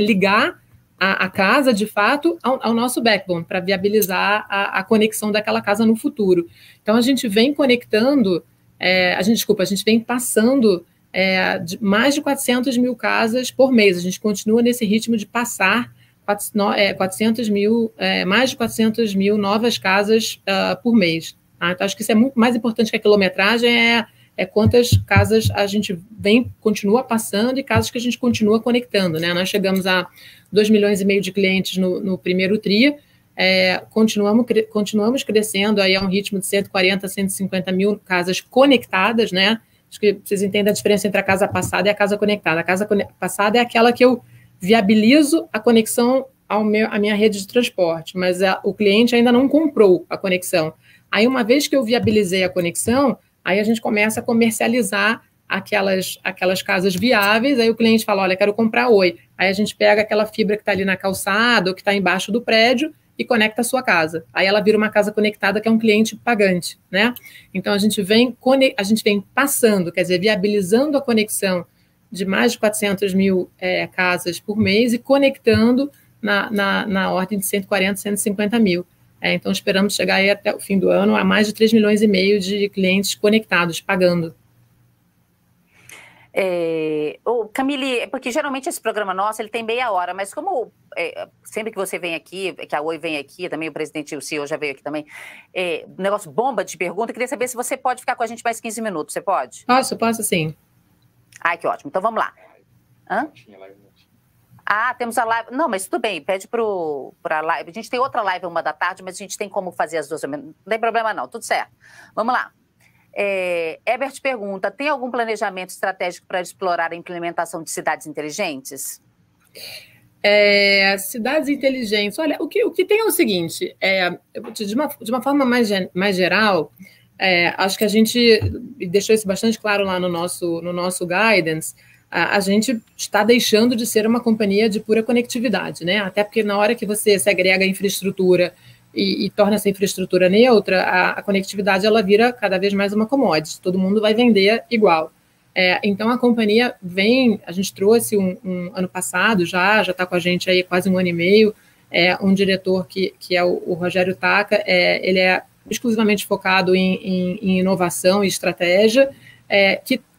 ligar a casa, de fato, ao nosso backbone, para viabilizar a conexão daquela casa no futuro. Então, a gente vem conectando, a gente vem passando mais de 400 mil casas por mês. A gente continua nesse ritmo de passar 400 mil, mais de 400 mil novas casas por mês. Tá? Então, acho que isso é muito mais importante que a quilometragem, quantas casas a gente continua passando e casas que a gente continua conectando. Né? Nós chegamos a 2,5 milhões de clientes no primeiro TRI, continuamos crescendo aí a um ritmo de 140, 150 mil casas conectadas, né? Acho que vocês entendem a diferença entre a casa passada e a casa conectada. A casa passada é aquela que eu viabilizo a conexão à minha rede de transporte, mas o cliente ainda não comprou a conexão. Aí, uma vez que eu viabilizei a conexão, aí a gente começa a comercializar aquelas casas viáveis, aí o cliente fala, olha, quero comprar Oi. Aí a gente pega aquela fibra que está ali na calçada ou que está embaixo do prédio e conecta a sua casa. Aí ela vira uma casa conectada que é um cliente pagante, né? Então, a gente vem passando, quer dizer, viabilizando a conexão de mais de 400 mil casas por mês e conectando na ordem de 140, 150 mil. Então, esperamos chegar aí até o fim do ano a mais de 3,5 milhões de clientes conectados, pagando. Camille, porque geralmente esse programa nosso ele tem meia hora, mas como sempre que você vem aqui, que a Oi vem aqui, também o presidente e o CEO já veio aqui também, negócio bomba de pergunta, eu queria saber se você pode ficar com a gente mais 15 minutos, você pode? Posso sim. Ai, que ótimo, então vamos lá. Hã? Temos a live. Não, mas tudo bem, pede para a live. A gente tem outra live 1h da tarde, mas a gente tem como fazer as duas. Não tem problema não, tudo certo. Vamos lá. Herbert pergunta, tem algum planejamento estratégico para explorar a implementação de cidades inteligentes? Cidades inteligentes, olha, o que tem é o seguinte, de uma forma mais geral, acho que a gente deixou isso bastante claro lá no nosso guidance. A gente está deixando de ser uma companhia de pura conectividade, né? Até porque na hora que você segrega a infraestrutura e torna essa infraestrutura neutra, a conectividade ela vira cada vez mais uma commodity, todo mundo vai vender igual. Então, a companhia a gente trouxe um ano passado, já está com a gente aí quase 1 ano e meio, um diretor que é o Rogério Taca, ele é exclusivamente focado em inovação e estratégia,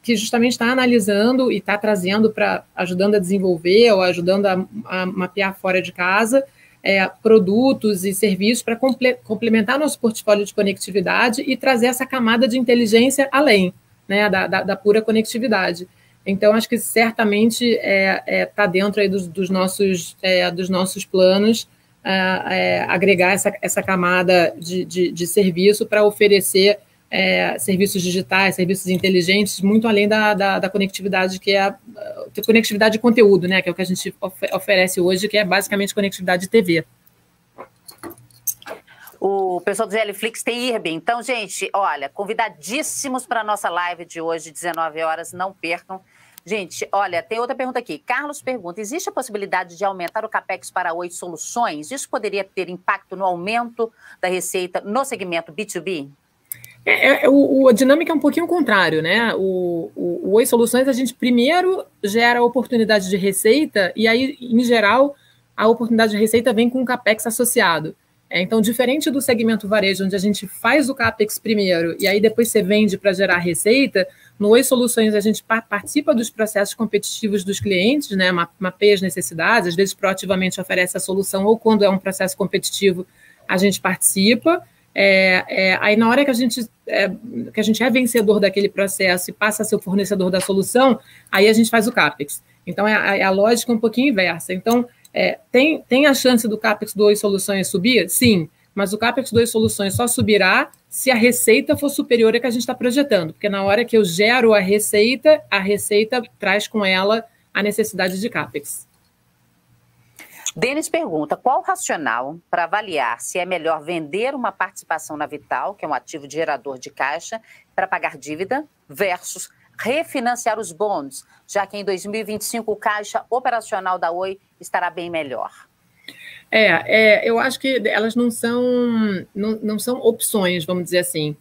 que justamente está analisando e está trazendo ajudando a desenvolver ou ajudando a mapear fora de casa produtos e serviços para complementar nosso portfólio de conectividade e trazer essa camada de inteligência além, né, da pura conectividade. Então, acho que certamente está dentro aí dos nossos planos agregar essa camada de serviço para oferecer serviços digitais, serviços inteligentes, muito além da conectividade, que é a conectividade de conteúdo, né, que é o que a gente oferece hoje, que é basicamente conectividade de TV. O pessoal do Gelflix tem IRB. Então, gente, olha, convidadíssimos para a nossa live de hoje, 19 horas, não percam. Gente, olha, tem outra pergunta aqui. Carlos pergunta, existe a possibilidade de aumentar o CAPEX para Oi Soluções? Isso poderia ter impacto no aumento da receita no segmento B2B? A dinâmica é um pouquinho o contrário, né? O Oi Soluções, a gente primeiro gera oportunidade de receita e aí, em geral, a oportunidade de receita vem com o CAPEX associado. Então, diferente do segmento varejo, onde a gente faz o CAPEX primeiro e aí depois você vende para gerar receita, no Oi Soluções a gente participa dos processos competitivos dos clientes, né? Mapeia as necessidades, às vezes proativamente oferece a solução ou quando é um processo competitivo a gente participa. Aí na hora que a gente é vencedor daquele processo e passa a ser o fornecedor da solução, aí a gente faz o CAPEX. Então, a lógica é um pouquinho inversa. Então, tem a chance do CAPEX do Oi Soluções subir? Sim, mas o CAPEX do Oi Soluções só subirá se a receita for superior à que a gente está projetando, porque na hora que eu gero a receita traz com ela a necessidade de CAPEX. Denis pergunta, qual o racional para avaliar se é melhor vender uma participação na Vital, que é um ativo gerador de caixa, para pagar dívida, versus refinanciar os bonds, já que em 2025 o caixa operacional da Oi estará bem melhor? Eu acho que elas não são opções, vamos dizer assim.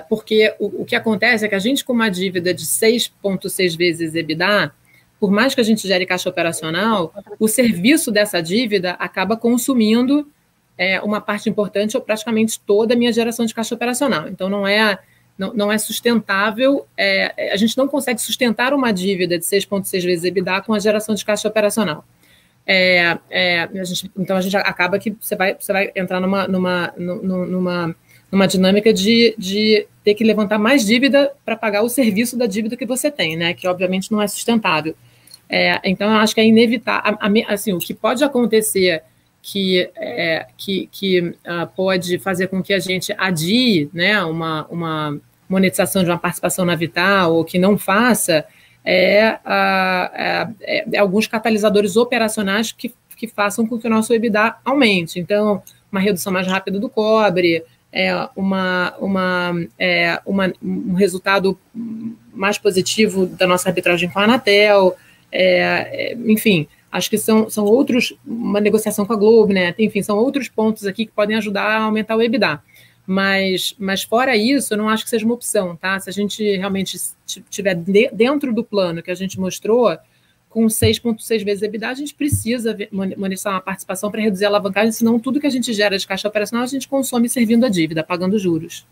Porque o que acontece é que a gente, com uma dívida de 6,6 vezes EBITDA, por mais que a gente gere caixa operacional, o serviço dessa dívida acaba consumindo uma parte importante ou praticamente toda a minha geração de caixa operacional. Então, não é sustentável, a gente não consegue sustentar uma dívida de 6,6 vezes EBITDA com a geração de caixa operacional. Então, a gente acaba que você vai entrar numa dinâmica de ter que levantar mais dívida para pagar o serviço da dívida que você tem, né? Que obviamente não é sustentável. Então, eu acho que é inevitável. Assim, o que pode acontecer que pode fazer com que a gente adie, né, uma monetização de uma participação na Vital, ou que não faça, alguns catalisadores operacionais que façam com que o nosso EBITDA aumente. Então, uma redução mais rápida do cobre, um resultado mais positivo da nossa arbitragem com a Anatel, enfim, acho que são outros, uma negociação com a Globo, né? Enfim, são outros pontos aqui que podem ajudar a aumentar o EBITDA. Mas fora isso, eu não acho que seja uma opção, tá? Se a gente realmente estiver dentro do plano que a gente mostrou, com 6,6 vezes EBITDA, a gente precisa monetizar uma participação para reduzir a alavancagem, senão tudo que a gente gera de caixa operacional a gente consome servindo a dívida, pagando juros.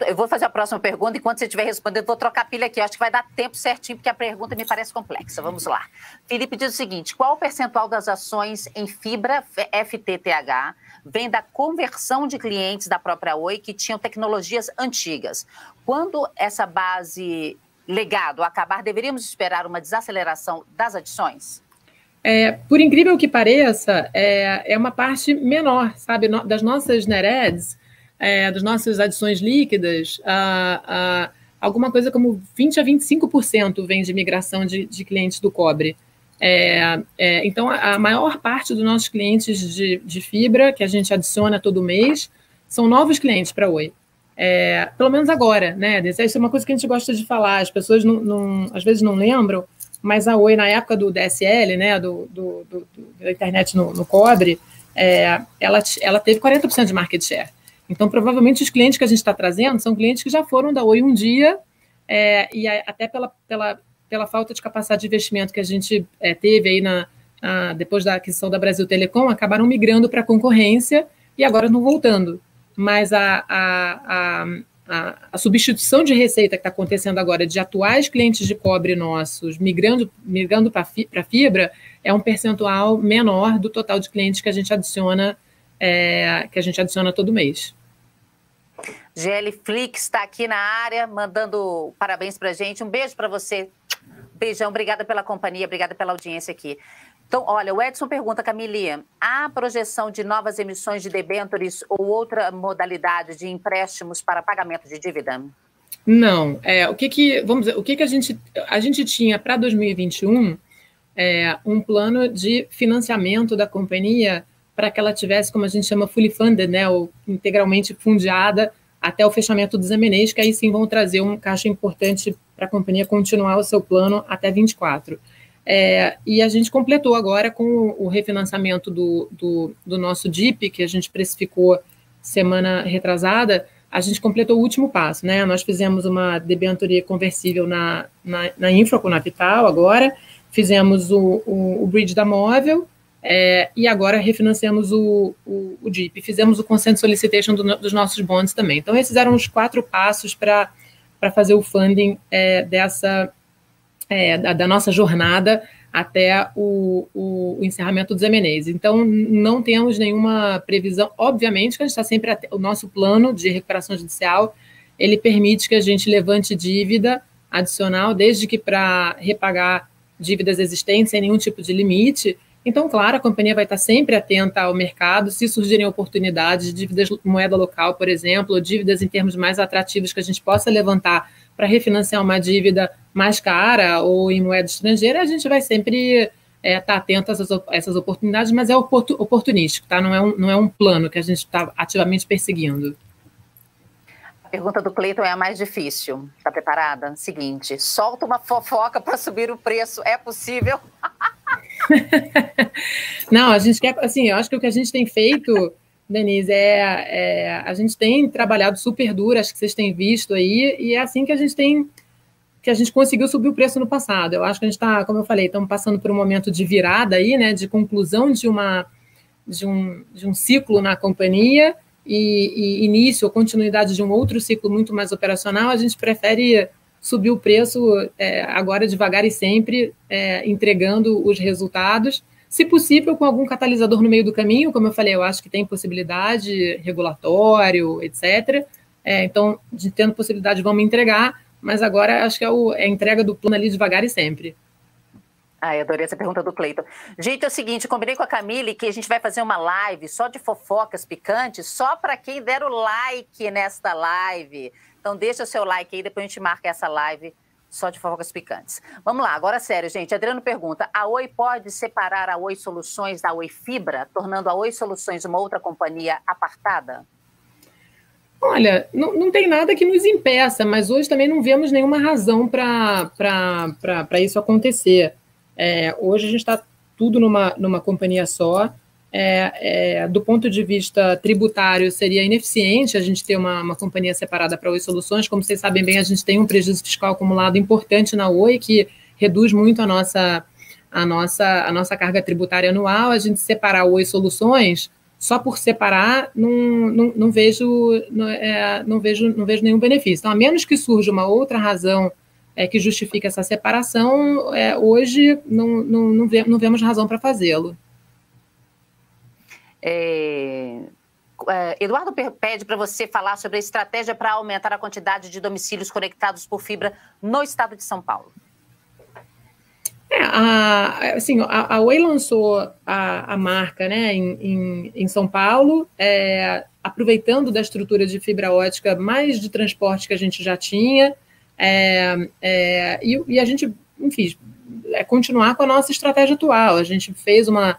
Eu vou fazer a próxima pergunta, enquanto você estiver respondendo, vou trocar a pilha aqui. Acho que vai dar tempo certinho, porque a pergunta me parece complexa. Vamos lá. Felipe diz o seguinte, qual o percentual das ações em fibra FTTH vem da conversão de clientes da própria Oi que tinham tecnologias antigas? Quando essa base legado acabar, deveríamos esperar uma desaceleração das adições? Por incrível que pareça, é uma parte menor, sabe, das nossas net adds, das nossas adições líquidas, alguma coisa como 20% a 25% vem de migração de clientes do cobre. Então, a maior parte dos nossos clientes de fibra, que a gente adiciona todo mês, são novos clientes para a Oi. Pelo menos agora, né? Isso é uma coisa que a gente gosta de falar, as pessoas às vezes não lembram, mas a Oi, na época do DSL, né, da internet no cobre, ela teve 40% de market share. Então, provavelmente, os clientes que a gente está trazendo são clientes que já foram da Oi um dia, e até pela falta de capacidade de investimento que a gente teve aí depois da aquisição da Brasil Telecom, acabaram migrando para a concorrência e agora estão voltando. Mas a substituição de receita que está acontecendo agora de atuais clientes de cobre nossos migrando para fibra é um percentual menor do total de clientes que a gente adiciona todo mês. GL Flix está aqui na área, mandando parabéns para a gente. Um beijo para você. Beijão, obrigada pela companhia, obrigada pela audiência aqui. Então, olha, o Edson pergunta, Camille, há projeção de novas emissões de debêntures ou outra modalidade de empréstimos para pagamento de dívida? Não. Vamos dizer, o que a gente tinha para 2021 um plano de financiamento da companhia para que ela tivesse, como a gente chama, fully funded, né, ou integralmente fundiada até o fechamento dos M&As, que aí sim vão trazer um caixa importante para a companhia continuar o seu plano até 2024. E a gente completou agora com o refinanciamento do nosso DIP, que a gente precificou semana retrasada, a gente completou o último passo, né? Nós fizemos uma debênture conversível na Infra com a Vital agora, fizemos o bridge da Móvel, e agora refinanciamos o DIP. Fizemos o consent solicitation dos nossos bonds também. Então, esses eram os 4 passos para fazer o funding da nossa jornada até o encerramento dos M&As. Então, não temos nenhuma previsão. Obviamente que a gente está sempre... O nosso plano de recuperação judicial, ele permite que a gente levante dívida adicional, desde que para repagar dívidas existentes sem nenhum tipo de limite. Então, claro, a companhia vai estar sempre atenta ao mercado, se surgirem oportunidades de dívidas moeda local, por exemplo, ou dívidas em termos mais atrativos que a gente possa levantar para refinanciar uma dívida mais cara ou em moeda estrangeira, a gente vai sempre estar atento a essas oportunidades, mas é oportunístico, tá? Não é um plano que a gente está ativamente perseguindo. A pergunta do Cleiton é a mais difícil. Está preparada? Seguinte, solta uma fofoca para subir o preço. É possível? Não, a gente quer, assim, eu acho que o que a gente tem feito, Denise, a gente tem trabalhado super duro, acho que vocês têm visto aí, e é assim que a gente conseguiu subir o preço no passado. Eu acho que a gente está, como eu falei, estamos passando por um momento de virada aí, né, de conclusão de um ciclo na companhia e início ou continuidade de um outro ciclo muito mais operacional. A gente prefere subir o preço agora devagar e sempre, entregando os resultados, se possível com algum catalisador no meio do caminho, como eu falei, eu acho que tem possibilidade, regulatório, etc. Então, tendo possibilidade, vamos entregar, mas agora acho que é a entrega do plano ali devagar e sempre. Ai, adorei essa pergunta do Cleiton. Gente, é o seguinte, combinei com a Camille que a gente vai fazer uma live só de fofocas picantes, só para quem der o like nesta live. Então deixa o seu like aí, depois a gente marca essa live só de fofocas picantes. Vamos lá, agora sério, gente. Adriano pergunta, a Oi pode separar a Oi Soluções da Oi Fibra, tornando a Oi Soluções uma outra companhia apartada? Olha, não tem nada que nos impeça, mas hoje também não vemos nenhuma razão para isso acontecer. Hoje a gente está tudo numa companhia só. Do ponto de vista tributário, seria ineficiente a gente ter uma companhia separada para Oi Soluções. Como vocês sabem bem, a gente tem um prejuízo fiscal acumulado importante na Oi, que reduz muito a nossa carga tributária anual. A gente separar o Oi Soluções, só por separar, não vejo nenhum benefício. Então, a menos que surja uma outra razão que justifique essa separação, hoje não vemos razão para fazê-lo. Eduardo pede para você falar sobre a estratégia para aumentar a quantidade de domicílios conectados por fibra no estado de São Paulo. A Oi lançou a marca, né, em São Paulo, aproveitando da estrutura de fibra ótica mais de transporte que a gente já tinha, e a gente, enfim, continuar com a nossa estratégia atual. A gente fez uma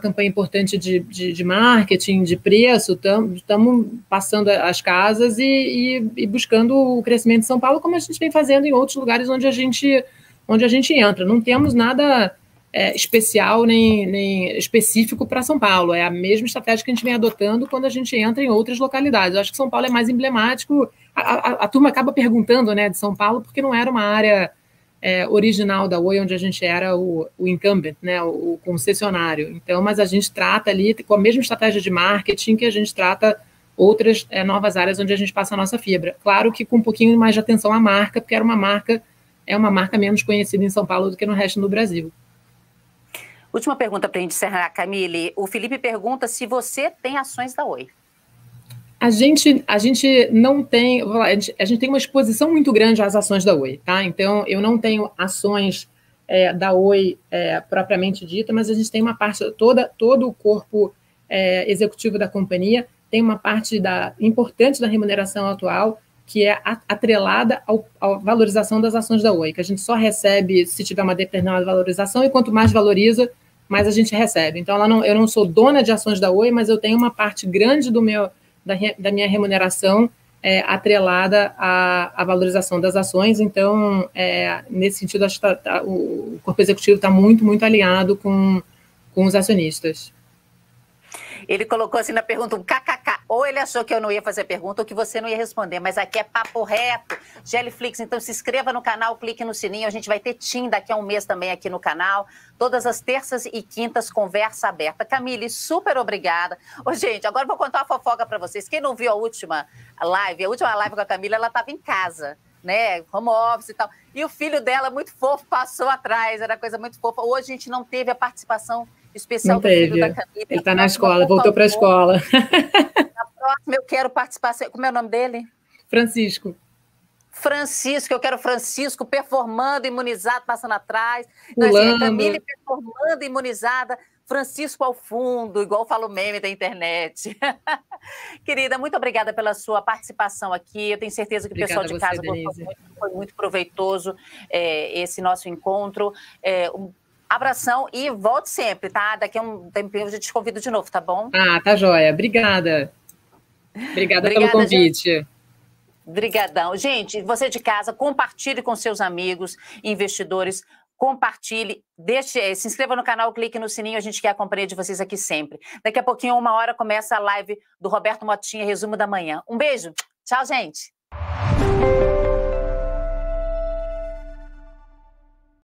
campanha importante de marketing, de preço, estamos passando as casas e buscando o crescimento de São Paulo, como a gente vem fazendo em outros lugares onde a gente entra. Não temos nada especial nem específico para São Paulo. É a mesma estratégia que a gente vem adotando quando a gente entra em outras localidades. Eu acho que São Paulo é mais emblemático. A turma acaba perguntando, né, de São Paulo, porque não era uma área original da Oi, onde a gente era o incumbent, né, o concessionário. Então, mas a gente trata ali com a mesma estratégia de marketing que a gente trata outras novas áreas onde a gente passa a nossa fibra. Claro que com um pouquinho mais de atenção à marca, porque é uma marca menos conhecida em São Paulo do que no resto do Brasil. Última pergunta para a gente encerrar, Camille. O Felipe pergunta se você tem ações da Oi. A gente não tem, a gente tem uma exposição muito grande às ações da Oi, tá? Então, eu não tenho ações da Oi propriamente dita, mas a gente tem uma parte, todo o corpo executivo da companhia tem uma parte importante da remuneração atual que é atrelada à valorização das ações da Oi, que a gente só recebe se tiver uma determinada valorização, e quanto mais valoriza, mais a gente recebe. Então, eu não sou dona de ações da Oi, mas eu tenho uma parte grande da minha remuneração atrelada à valorização das ações. Então, nesse sentido, acho que o corpo executivo está muito, muito alinhado com os acionistas. Ele colocou assim na pergunta um kkk. Ou ele achou que eu não ia fazer pergunta ou que você não ia responder, mas aqui é papo reto. Geliflix, então se inscreva no canal, clique no sininho. A gente vai ter TIM daqui a um mês também aqui no canal. Todas as terças e quintas, conversa aberta. Camille, super obrigada. Ô, gente, agora eu vou contar uma fofoca para vocês. Quem não viu a última live com a Camille, ela estava em casa, né? Home office e tal. E o filho dela, muito fofo, passou atrás. Era coisa muito fofa. Hoje a gente não teve a participação especial do filho da Camille. Ele está na escola, voltou para a escola. Na próxima eu quero participar. Como é o nome dele? Francisco, eu quero Francisco performando, imunizado, passando atrás. Pulando. Camille performando, imunizada. Francisco ao fundo, igual fala o meme da internet. Querida, muito obrigada pela sua participação aqui. Eu tenho certeza que o pessoal de casa foi muito proveitoso esse nosso encontro. Um abração e volte sempre, tá? Daqui a um tempinho eu te convido de novo, tá bom? Ah, tá joia. Obrigada. Obrigada pelo convite. Obrigadão. Gente, você de casa, compartilhe com seus amigos, investidores, compartilhe, se inscreva no canal, clique no sininho, a gente quer a companhia de vocês aqui sempre. Daqui a pouquinho, 1h, começa a live do Roberto Motinha, resumo da manhã. Um beijo. Tchau, gente.